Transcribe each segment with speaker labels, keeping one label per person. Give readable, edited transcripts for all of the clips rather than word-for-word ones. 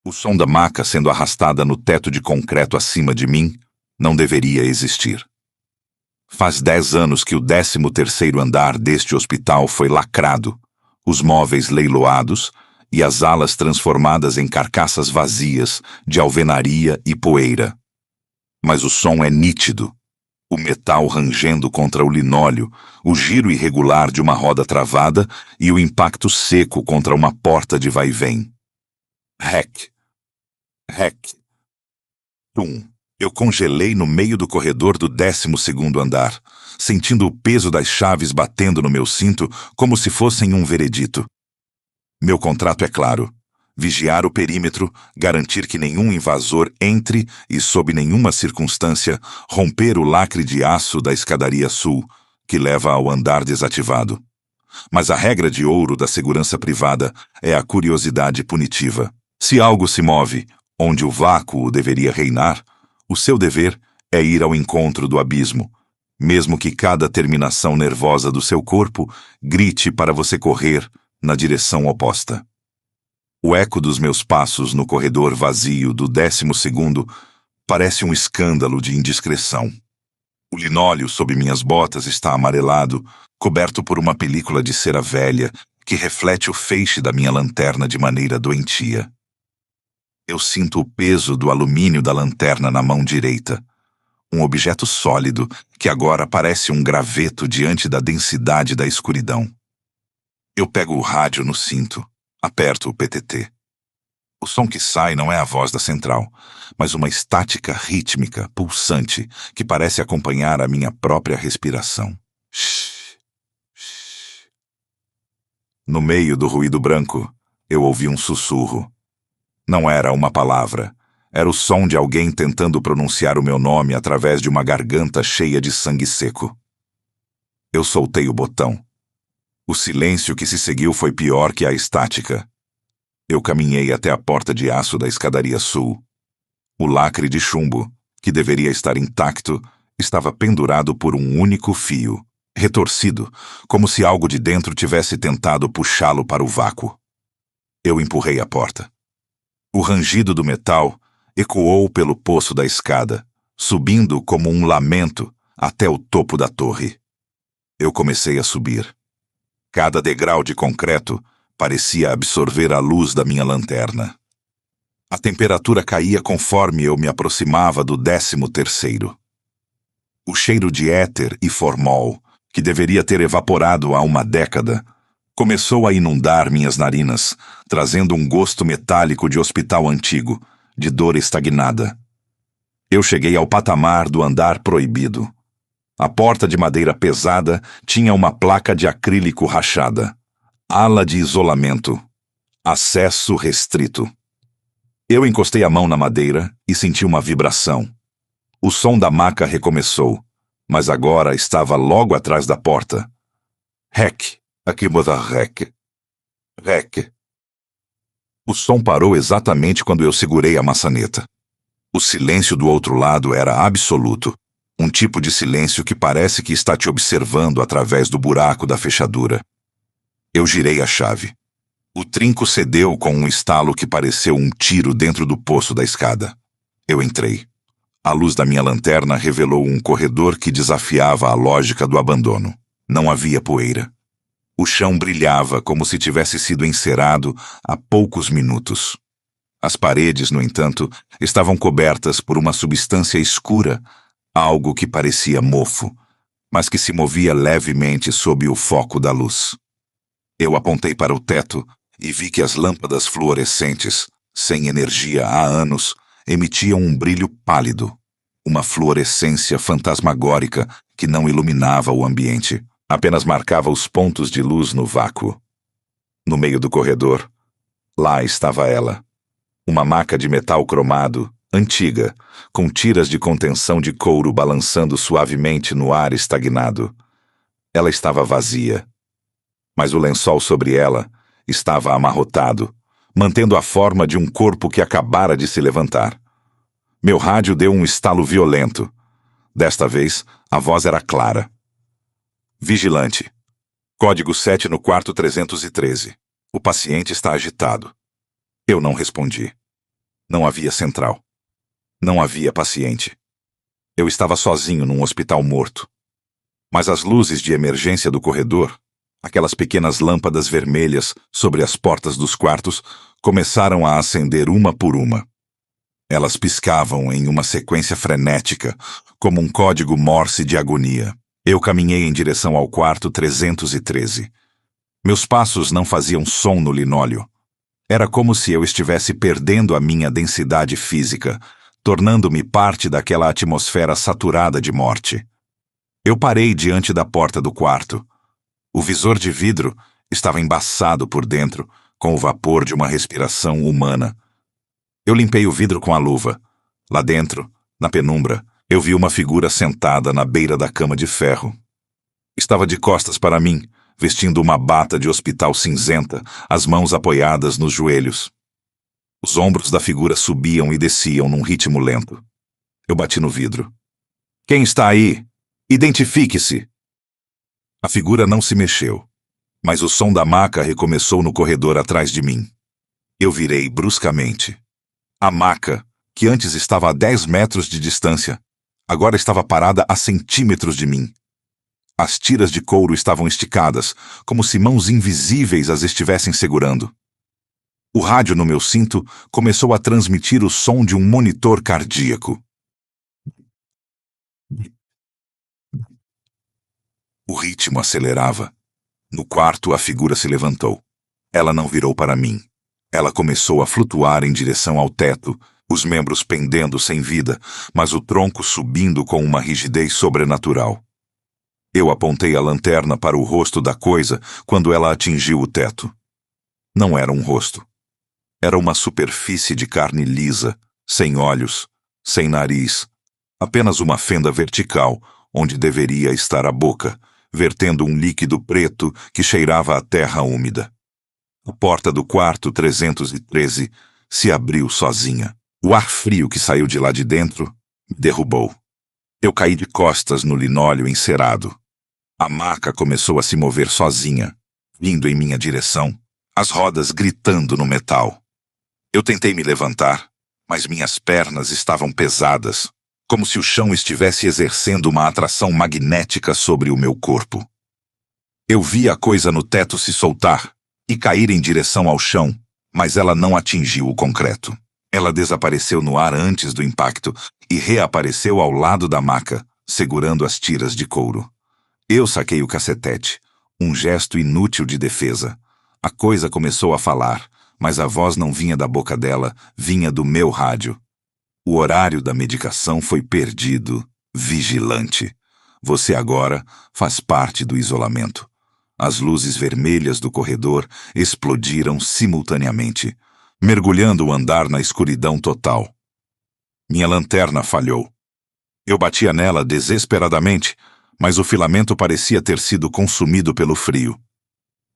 Speaker 1: O som da maca sendo arrastada no teto de concreto acima de mim não deveria existir. Faz 10 anos que o 13º andar deste hospital foi lacrado, os móveis leiloados e as alas transformadas em carcaças vazias de alvenaria e poeira. Mas o som é nítido. O metal rangendo contra o linóleo, o giro irregular de uma roda travada e o impacto seco contra uma porta de vai-vem. Rec. Rec. Tum. Eu congelei no meio do corredor do 12º andar, sentindo o peso das chaves batendo no meu cinto como se fossem um veredito. Meu contrato é claro: vigiar o perímetro, garantir que nenhum invasor entre e, sob nenhuma circunstância, romper o lacre de aço da escadaria sul, que leva ao andar desativado. Mas a regra de ouro da segurança privada é a curiosidade punitiva. Se algo se move, onde o vácuo deveria reinar, o seu dever é ir ao encontro do abismo, mesmo que cada terminação nervosa do seu corpo grite para você correr na direção oposta. O eco dos meus passos no corredor vazio do 12º parece um escândalo de indiscrição. O linóleo sob minhas botas está amarelado, coberto por uma película de cera velha que reflete o feixe da minha lanterna de maneira doentia. Eu sinto o peso do alumínio da lanterna na mão direita, um objeto sólido que agora parece um graveto diante da densidade da escuridão. Eu pego o rádio no cinto, aperto o PTT. O som que sai não é a voz da central, mas uma estática rítmica, pulsante, que parece acompanhar a minha própria respiração. Shhh, shhh. No meio do ruído branco, eu ouvi um sussurro. Não era uma palavra. Era o som de alguém tentando pronunciar o meu nome através de uma garganta cheia de sangue seco. Eu soltei o botão. O silêncio que se seguiu foi pior que a estática. Eu caminhei até a porta de aço da escadaria sul. O lacre de chumbo, que deveria estar intacto, estava pendurado por um único fio, retorcido, como se algo de dentro tivesse tentado puxá-lo para o vácuo. Eu empurrei a porta. O rangido do metal ecoou pelo poço da escada, subindo como um lamento até o topo da torre. Eu comecei a subir. Cada degrau de concreto parecia absorver a luz da minha lanterna. A temperatura caía conforme eu me aproximava do 13º. O cheiro de éter e formol, que deveria ter evaporado há uma década, começou a inundar minhas narinas, trazendo um gosto metálico de hospital antigo, de dor estagnada. Eu cheguei ao patamar do andar proibido. A porta de madeira pesada tinha uma placa de acrílico rachada. Ala de isolamento. Acesso restrito. Eu encostei a mão na madeira e senti uma vibração. O som da maca recomeçou, mas agora estava logo atrás da porta. Rec. Aqui boda rec. Rec. O som parou exatamente quando eu segurei a maçaneta. O silêncio do outro lado era absoluto. Um tipo de silêncio que parece que está te observando através do buraco da fechadura. Eu girei a chave. O trinco cedeu com um estalo que pareceu um tiro dentro do poço da escada. Eu entrei. A luz da minha lanterna revelou um corredor que desafiava a lógica do abandono. Não havia poeira. O chão brilhava como se tivesse sido encerado há poucos minutos. As paredes, no entanto, estavam cobertas por uma substância escura, algo que parecia mofo, mas que se movia levemente sob o foco da luz. Eu apontei para o teto e vi que as lâmpadas fluorescentes, sem energia há anos, emitiam um brilho pálido, uma fluorescência fantasmagórica que não iluminava o ambiente, apenas marcava os pontos de luz no vácuo. No meio do corredor, lá estava ela, uma maca de metal cromado, antiga, com tiras de contenção de couro balançando suavemente no ar estagnado. Ela estava vazia, mas o lençol sobre ela estava amarrotado, mantendo a forma de um corpo que acabara de se levantar. Meu rádio deu um estalo violento. Desta vez, a voz era clara. Vigilante. Código 7 no quarto 313. O paciente está agitado. Eu não respondi. Não havia central. Não havia paciente. Eu estava sozinho num hospital morto. Mas as luzes de emergência do corredor, aquelas pequenas lâmpadas vermelhas sobre as portas dos quartos, começaram a acender uma por uma. Elas piscavam em uma sequência frenética, como um código Morse de agonia. Eu caminhei em direção ao quarto 313. Meus passos não faziam som no linóleo. Era como se eu estivesse perdendo a minha densidade física, tornando-me parte daquela atmosfera saturada de morte. Eu parei diante da porta do quarto. O visor de vidro estava embaçado por dentro, com o vapor de uma respiração humana. Eu limpei o vidro com a luva. Lá dentro, na penumbra, eu vi uma figura sentada na beira da cama de ferro. Estava de costas para mim, vestindo uma bata de hospital cinzenta, as mãos apoiadas nos joelhos. Os ombros da figura subiam e desciam num ritmo lento. Eu bati no vidro. "Quem está aí? Identifique-se!" A figura não se mexeu, mas o som da maca recomeçou no corredor atrás de mim. Eu virei bruscamente. A maca, que antes estava a 10 metros de distância, agora estava parada a centímetros de mim. As tiras de couro estavam esticadas, como se mãos invisíveis as estivessem segurando. O rádio no meu cinto começou a transmitir o som de um monitor cardíaco. O ritmo acelerava. No quarto, a figura se levantou. Ela não virou para mim. Ela começou a flutuar em direção ao teto, os membros pendendo sem vida, mas o tronco subindo com uma rigidez sobrenatural. Eu apontei a lanterna para o rosto da coisa quando ela atingiu o teto. Não era um rosto. Era uma superfície de carne lisa, sem olhos, sem nariz, apenas uma fenda vertical, onde deveria estar a boca, vertendo um líquido preto que cheirava a terra úmida. A porta do quarto 313 se abriu sozinha. O ar frio que saiu de lá de dentro me derrubou. Eu caí de costas no linóleo encerado. A maca começou a se mover sozinha, vindo em minha direção, as rodas gritando no metal. Eu tentei me levantar, mas minhas pernas estavam pesadas, como se o chão estivesse exercendo uma atração magnética sobre o meu corpo. Eu vi a coisa no teto se soltar e cair em direção ao chão, mas ela não atingiu o concreto. Ela desapareceu no ar antes do impacto e reapareceu ao lado da maca, segurando as tiras de couro. Eu saquei o cacetete, um gesto inútil de defesa. A coisa começou a falar, mas a voz não vinha da boca dela, vinha do meu rádio. O horário da medicação foi perdido. Vigilante. Você agora faz parte do isolamento. As luzes vermelhas do corredor explodiram simultaneamente, mergulhando o andar na escuridão total. Minha lanterna falhou. Eu batia nela desesperadamente, mas o filamento parecia ter sido consumido pelo frio.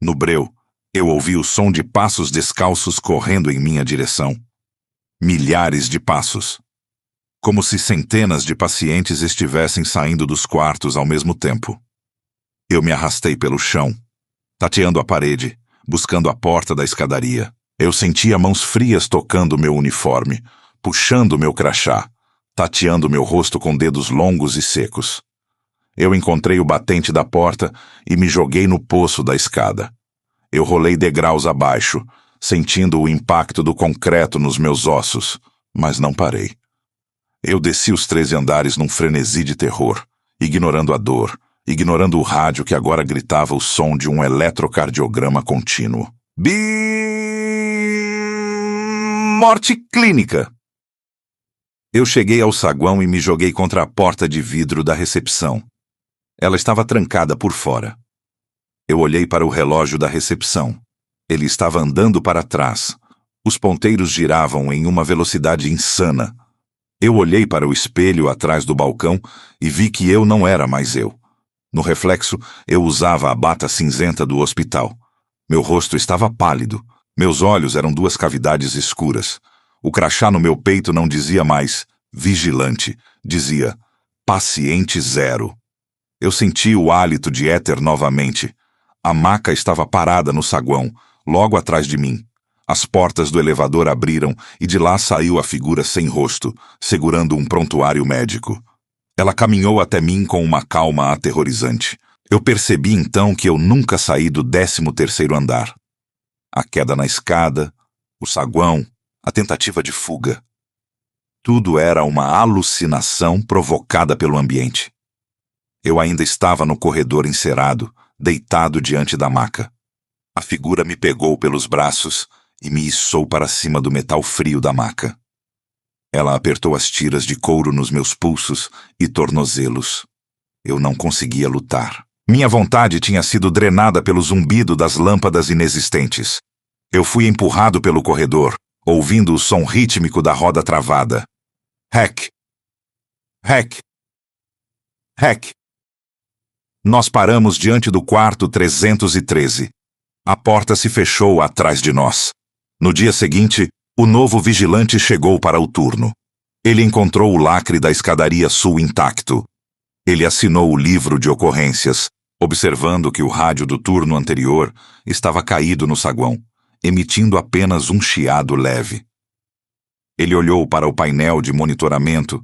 Speaker 1: No breu, eu ouvi o som de passos descalços correndo em minha direção. Milhares de passos. Como se centenas de pacientes estivessem saindo dos quartos ao mesmo tempo. Eu me arrastei pelo chão, tateando a parede, buscando a porta da escadaria. Eu sentia mãos frias tocando meu uniforme, puxando meu crachá, tateando meu rosto com dedos longos e secos. Eu encontrei o batente da porta e me joguei no poço da escada. Eu rolei degraus abaixo, sentindo o impacto do concreto nos meus ossos, mas não parei. Eu desci os 13 andares num frenesi de terror, ignorando a dor, ignorando o rádio que agora gritava o som de um eletrocardiograma contínuo. Morte clínica! Eu cheguei ao saguão e me joguei contra a porta de vidro da recepção. Ela estava trancada por fora. Eu olhei para o relógio da recepção. Ele estava andando para trás. Os ponteiros giravam em uma velocidade insana. Eu olhei para o espelho atrás do balcão e vi que eu não era mais eu. No reflexo, eu usava a bata cinzenta do hospital. Meu rosto estava pálido. Meus olhos eram 2 cavidades escuras. O crachá no meu peito não dizia mais vigilante, dizia paciente 0. Eu senti o hálito de éter novamente. A maca estava parada no saguão, logo atrás de mim. As portas do elevador abriram e de lá saiu a figura sem rosto, segurando um prontuário médico. Ela caminhou até mim com uma calma aterrorizante. Eu percebi então que eu nunca saí do 13º andar. A queda na escada, o saguão, a tentativa de fuga. Tudo era uma alucinação provocada pelo ambiente. Eu ainda estava no corredor encerado, deitado diante da maca. A figura me pegou pelos braços e me içou para cima do metal frio da maca. Ela apertou as tiras de couro nos meus pulsos e tornozelos. Eu não conseguia lutar. Minha vontade tinha sido drenada pelo zumbido das lâmpadas inexistentes. Eu fui empurrado pelo corredor, ouvindo o som rítmico da roda travada. Hack! Hack! Hack! Nós paramos diante do quarto 313. A porta se fechou atrás de nós. No dia seguinte, o novo vigilante chegou para o turno. Ele encontrou o lacre da escadaria sul intacto. Ele assinou o livro de ocorrências, observando que o rádio do turno anterior estava caído no saguão, emitindo apenas um chiado leve. Ele olhou para o painel de monitoramento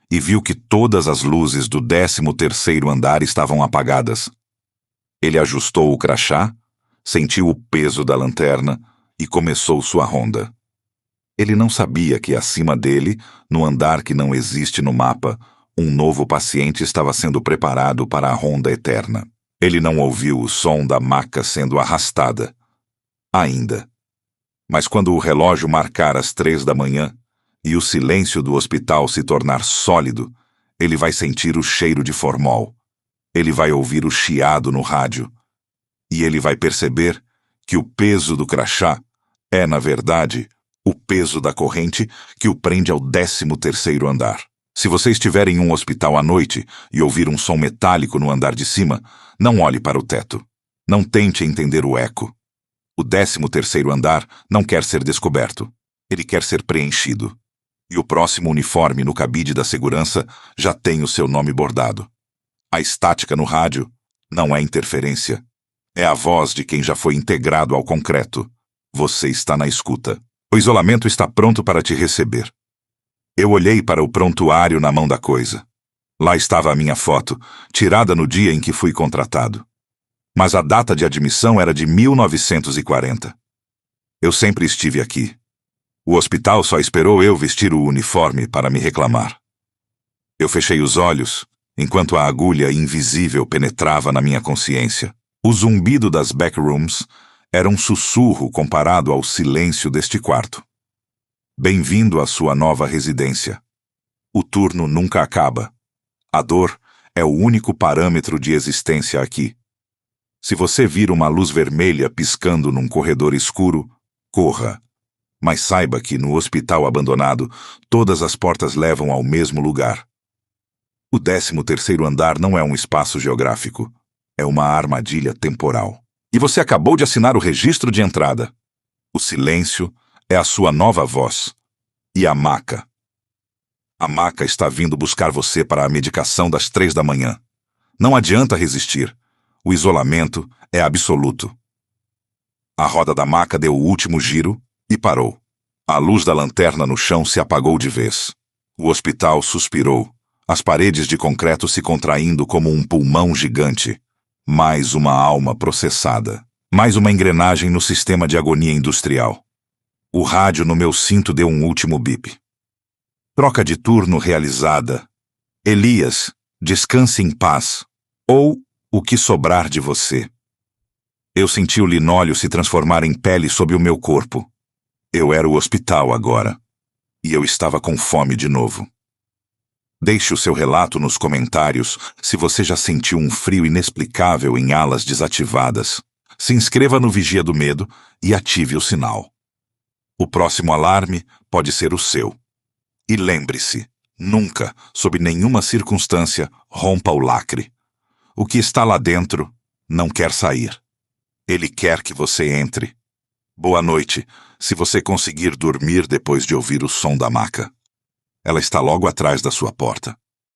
Speaker 1: e viu que todas as luzes do 13º andar estavam apagadas. Ele ajustou o crachá, sentiu o peso da lanterna e começou sua ronda. Ele não sabia que acima dele, no andar que não existe no mapa, um novo paciente estava sendo preparado para a ronda eterna. Ele não ouviu o som da maca sendo arrastada. Ainda. Mas quando o relógio marcar as 3 da manhã e o silêncio do hospital se tornar sólido, ele vai sentir o cheiro de formol. Ele vai ouvir o chiado no rádio. E ele vai perceber que o peso do crachá é, na verdade, o peso da corrente que o prende ao 13º andar. Se você estiver em um hospital à noite e ouvir um som metálico no andar de cima, não olhe para o teto. Não tente entender o eco. O 13º andar não quer ser descoberto. Ele quer ser preenchido. E o próximo uniforme no cabide da segurança já tem o seu nome bordado. A estática no rádio não é interferência. É a voz de quem já foi integrado ao concreto. Você está na escuta. O isolamento está pronto para te receber. Eu olhei para o prontuário na mão da coisa. Lá estava a minha foto, tirada no dia em que fui contratado. Mas a data de admissão era de 1940. Eu sempre estive aqui. O hospital só esperou eu vestir o uniforme para me reclamar. Eu fechei os olhos, enquanto a agulha invisível penetrava na minha consciência. O zumbido das backrooms era um sussurro comparado ao silêncio deste quarto. Bem-vindo à sua nova residência. O turno nunca acaba. A dor é o único parâmetro de existência aqui. Se você vir uma luz vermelha piscando num corredor escuro, corra. Mas saiba que no hospital abandonado, todas as portas levam ao mesmo lugar. O 13º andar não é um espaço geográfico. É uma armadilha temporal. E você acabou de assinar o registro de entrada. O silêncio é a sua nova voz. E a maca. A maca está vindo buscar você para a medicação das 3 da manhã. Não adianta resistir. O isolamento é absoluto. A roda da maca deu o último giro e parou. A luz da lanterna no chão se apagou de vez. O hospital suspirou, as paredes de concreto se contraindo como um pulmão gigante. Mais uma alma processada. Mais uma engrenagem no sistema de agonia industrial. O rádio no meu cinto deu um último bip. Troca de turno realizada. Elias, descanse em paz. Ou o que sobrar de você. Eu senti o linóleo se transformar em pele sob o meu corpo. Eu era o hospital agora. E eu estava com fome de novo. Deixe o seu relato nos comentários se você já sentiu um frio inexplicável em alas desativadas. Se inscreva no Vigia do Medo e ative o sinal. O próximo alarme pode ser o seu. E lembre-se, nunca, sob nenhuma circunstância, rompa o lacre. O que está lá dentro não quer sair. Ele quer que você entre. Boa noite, se você conseguir dormir depois de ouvir o som da maca. Ela está logo atrás da sua porta.